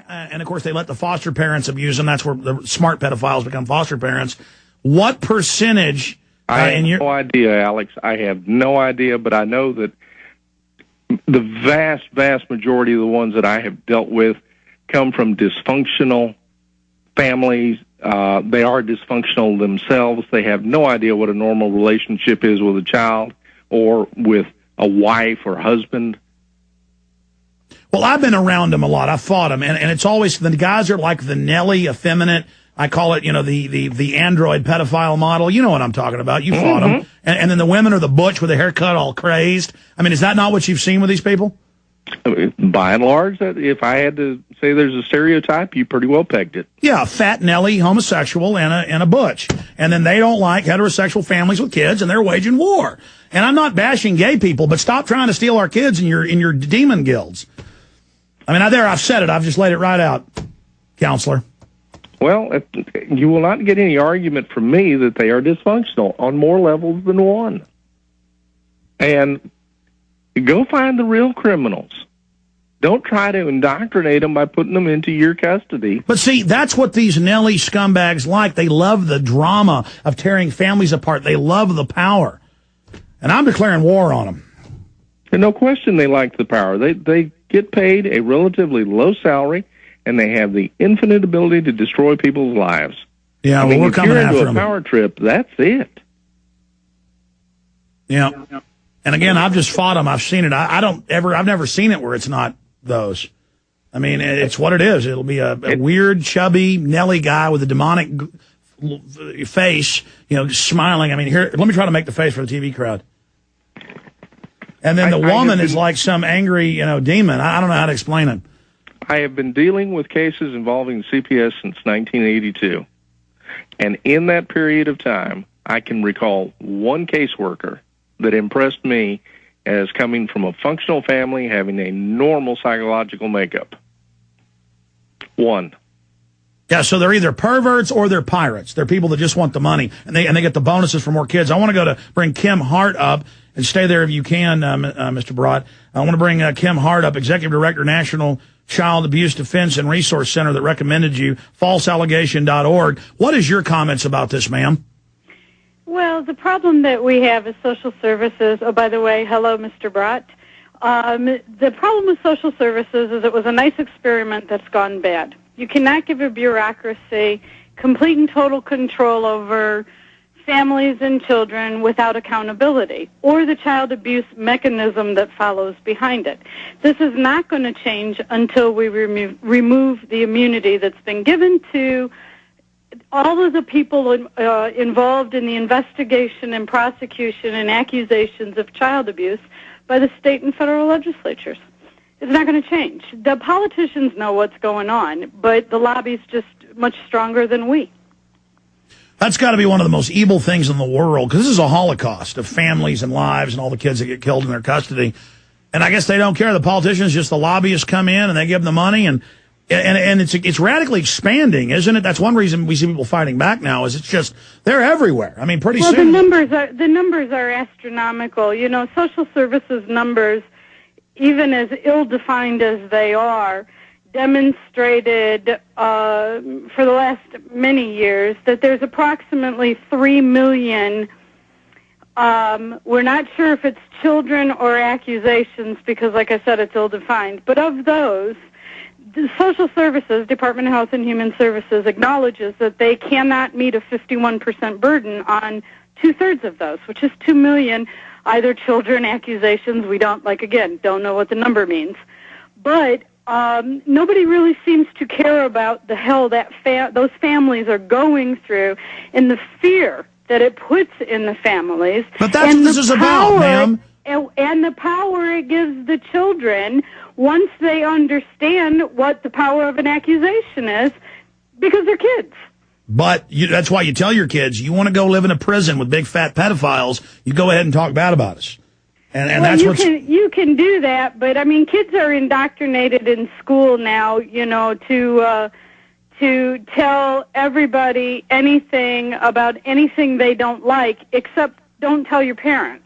and of course they let the foster parents abuse them. That's where the smart pedophiles become foster parents. What percentage? I have no idea, Alex. I have no idea, but I know that the vast, vast majority of the ones that I have dealt with come from dysfunctional families. They are dysfunctional themselves. They have no idea what a normal relationship is with a child or with a wife or husband. Well, I've been around them a lot. I've fought them, and it's always, the guys are like the Nelly, effeminate. I call it, the android pedophile model. You know what I'm talking about. You fought them. And then the women are the butch with the haircut all crazed. I mean, is that not what you've seen with these people? By and large, if I had to say there's a stereotype, you pretty well pegged it. Yeah, fat Nelly, homosexual, and a butch. And then they don't like heterosexual families with kids, and they're waging war. And I'm not bashing gay people, but stop trying to steal our kids in your demon guilds. I mean, I've said it. I've just laid it right out, counselor. Well, you will not get any argument from me that they are dysfunctional on more levels than one. And go find the real criminals. Don't try to indoctrinate them by putting them into your custody. But see, that's what these Nelly scumbags like. They love the drama of tearing families apart. They love the power. And I'm declaring war on them. And no question they like the power. They get paid a relatively low salary, and they have the infinite ability to destroy people's lives. Yeah, well, we're coming after them. If you're into a power trip, that's it. Yeah. And again, I've just fought them. I've seen it. I've never seen it where it's not those. I mean, it's what it is. It'll be a weird, chubby Nelly guy with a demonic face, smiling. I mean, here, let me try to make the face for the TV crowd. And then the woman is like some angry, demon. I don't know how to explain it. I have been dealing with cases involving CPS since 1982. And in that period of time, I can recall one caseworker that impressed me as coming from a functional family, having a normal psychological makeup. One. Yeah, so they're either perverts or they're pirates. They're people that just want the money, and they get the bonuses for more kids. I want to bring Kim Hart up, and stay there if you can, Mr. Brott. I want to bring Kim Hart up, Executive Director, National Child Abuse Defense and Resource Center that recommended you, falseallegation.org. What is your comments about this, ma'am? Well, the problem that we have is social services. Oh, by the way, hello, Mr. Brott. The problem with social services is it was a nice experiment that's gone bad. You cannot give a bureaucracy complete and total control over families and children without accountability or the child abuse mechanism that follows behind it. This is not going to change until we remove the immunity that's been given to all of the people involved in the investigation and prosecution and accusations of child abuse by the state and federal legislatures. It's not going to change. The politicians know what's going on, but the lobby's just much stronger than we. That's got to be one of the most evil things in the world, because this is a holocaust of families and lives and all the kids that get killed in their custody. And I guess they don't care. The politicians, just the lobbyists come in and they give them the money, and it's radically expanding, isn't it? That's one reason we see people fighting back now, is it's just, they're everywhere. I mean, pretty soon. The numbers are astronomical. Social services numbers, even as ill-defined as they are, demonstrated for the last many years that there's approximately 3 million. We're not sure if it's children or accusations because, like I said, it's ill-defined. But of those, the Social Services, Department of Health and Human Services, acknowledges that they cannot meet a 51% burden on two-thirds of those, which is 2 million, either children, accusations. We don't know what the number means. But nobody really seems to care about the hell that those families are going through and the fear that it puts in the families. But that's what this is about, ma'am. And the power it gives the children once they understand what the power of an accusation is, because they're kids. But that's why you tell your kids, you want to go live in a prison with big fat pedophiles, you go ahead and talk bad about us. And that's you can do that, but I mean, kids are indoctrinated in school now, to tell everybody anything about anything they don't like, except don't tell your parents.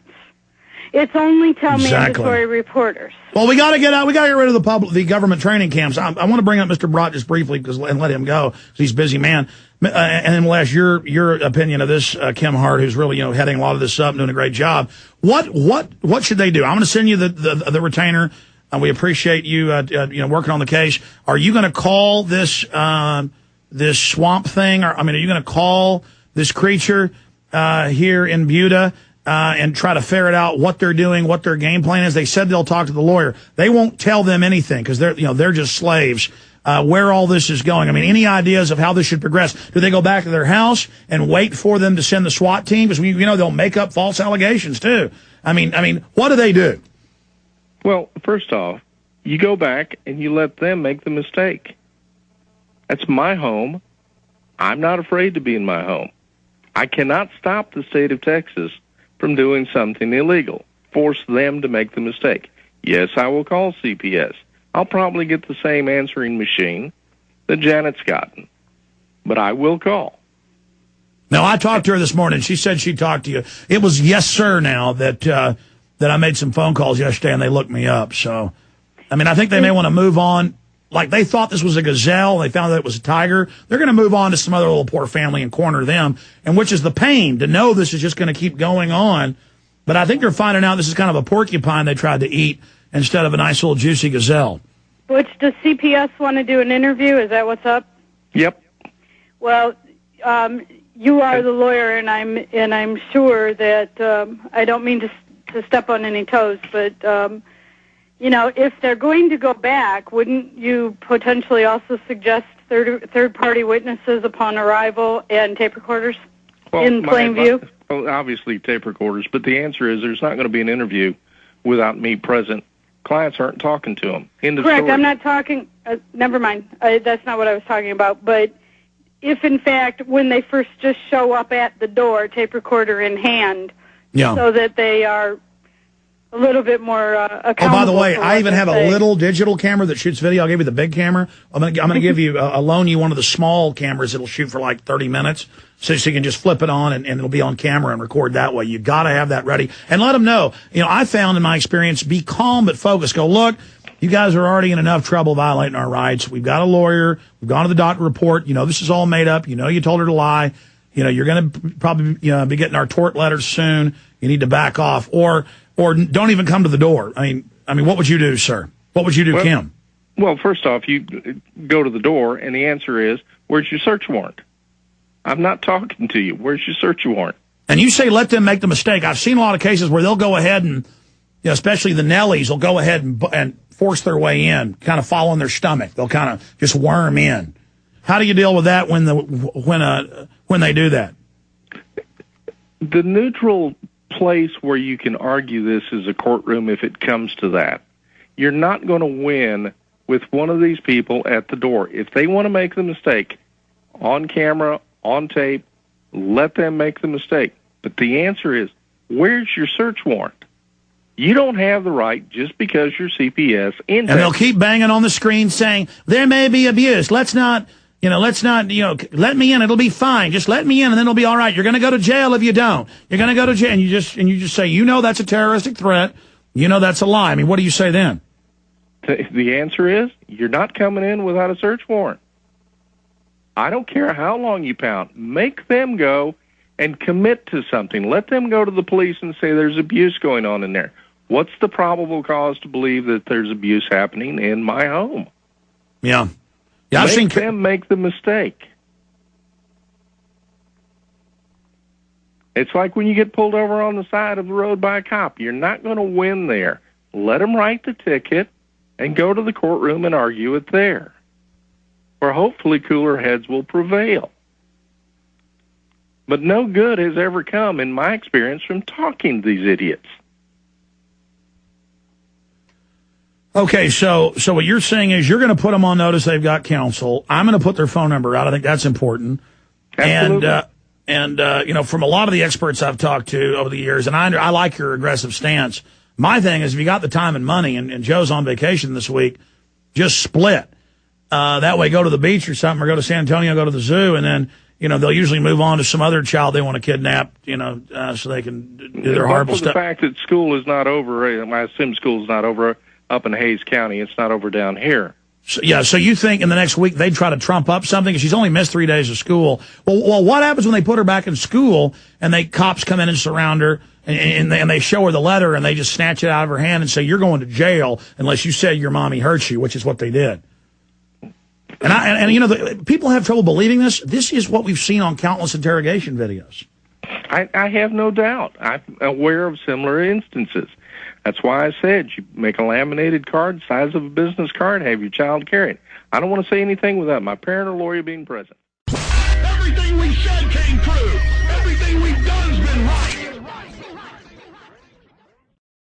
It's only mandatory reporters. Well, we got to get out. We got to get rid of the government training camps. I want to bring up Mr. Brott just briefly and let him go because he's a busy man. And then we'll ask your opinion of this, Kim Hart, who's really heading a lot of this up and doing a great job. What should they do? I'm going to send you the retainer. We appreciate you working on the case. Are you going to call this this swamp thing? Are you going to call this creature here in Buda? And try to ferret out what they're doing, what their game plan is. They said they'll talk to the lawyer. They won't tell them anything because they're just slaves. Where all this is going. Any ideas of how this should progress? Do they go back to their house and wait for them to send the SWAT team? Because they'll make up false allegations too. What do they do? Well, first off, you go back and you let them make the mistake. That's my home. I'm not afraid to be in my home. I cannot stop the state of Texas from doing something illegal, force them to make the mistake. Yes, I will call CPS. I'll probably get the same answering machine that Janet's gotten, but I will call. Now, I talked to her this morning. She said she talked to you. It was yes, sir, now that I made some phone calls yesterday and they looked me up. So, I think they may want to move on. Like they thought this was a gazelle, they found that it was a tiger. They're going to move on to some other little poor family and corner them, and which is the pain to know this is just going to keep going on. But I think they're finding out this is kind of a porcupine they tried to eat instead of a nice little juicy gazelle. Which does CPS want to do an interview? Is that what's up? Yep. Well, you are the lawyer, and I'm sure that I don't mean to step on any toes, but. If they're going to go back, wouldn't you potentially also suggest third-party witnesses upon arrival and tape recorders in plain view? Well, obviously tape recorders, but the answer is there's not going to be an interview without me present. Clients aren't talking to them. Correct. I'm not talking. Never mind. That's not what I was talking about. But if, in fact, when they first just show up at the door, tape recorder in hand, so that they are a little bit more accountable. Oh, by the way, I even have a little digital camera that shoots video. I'll give you the big camera. I'm gonna give you loan you one of the small cameras that'll shoot for like 30 minutes, so you can just flip it on and it'll be on camera and record that way. You got to have that ready and let them know. I found in my experience, be calm but focused. Go, look, you guys are already in enough trouble violating our rights. We've got a lawyer. We've gone to the doctor report. This is all made up. You told her to lie. You're going to probably be getting our tort letters soon. You need to back off or don't even come to the door. What would you do, sir? What would you do, Kim? Well, first off, you go to the door, and the answer is, where's your search warrant? I'm not talking to you. Where's your search warrant? And you say let them make the mistake. I've seen a lot of cases where they'll go ahead and, especially the Nellies, will go ahead and force their way in, kind of fall on their stomach. They'll kind of just worm in. How do you deal with that when they do that? The neutral place where you can argue this is a courtroom if it comes to that. You're not going to win with one of these people at the door. If they want to make the mistake on camera, on tape, let them make the mistake. But the answer is, where's your search warrant? You don't have the right just because you're CPS. And they'll keep banging on the screen saying, there may be abuse. Let's not, let me in. It'll be fine. Just let me in and then it'll be all right. You're going to go to jail if you don't. You're going to go to jail. And you just say, that's a terroristic threat. That's a lie. What do you say then? The answer is, you're not coming in without a search warrant. I don't care how long you pound. Make them go and commit to something. Let them go to the police and say there's abuse going on in there. What's the probable cause to believe that there's abuse happening in my home? Yeah. I've seen them make the mistake. It's like when you get pulled over on the side of the road by a cop. You're not going to win there. Let them write the ticket and go to the courtroom and argue it there, where hopefully cooler heads will prevail. But no good has ever come, in my experience, from talking to these idiots. Okay, so what you're saying is you're going to put them on notice they've got counsel. I'm going to put their phone number out. I think that's important. Absolutely. And from a lot of the experts I've talked to over the years, and I like your aggressive stance. My thing is, if you got the time and money, and Joe's on vacation this week, just split. That way, go to the beach or something, or go to San Antonio, go to the zoo, and then, they'll usually move on to some other child they want to kidnap, so they can do their horrible stuff. The fact that school is not over, I assume school is not over up in Hays County. It's not over down here. So you think in the next week they'd try to trump up something? She's only missed 3 days of school. Well, what happens when they put her back in school and cops come in and surround her and they show her the letter and they just snatch it out of her hand and say, you're going to jail unless you say your mommy hurt you, which is what they did. And people have trouble believing this. This is what we've seen on countless interrogation videos. I have no doubt. I'm aware of similar instances. That's why I said you make a laminated card, size of a business card, have your child carry it. I don't want to say anything without my parent or lawyer being present. Everything we said came true. Everything we've done's been right.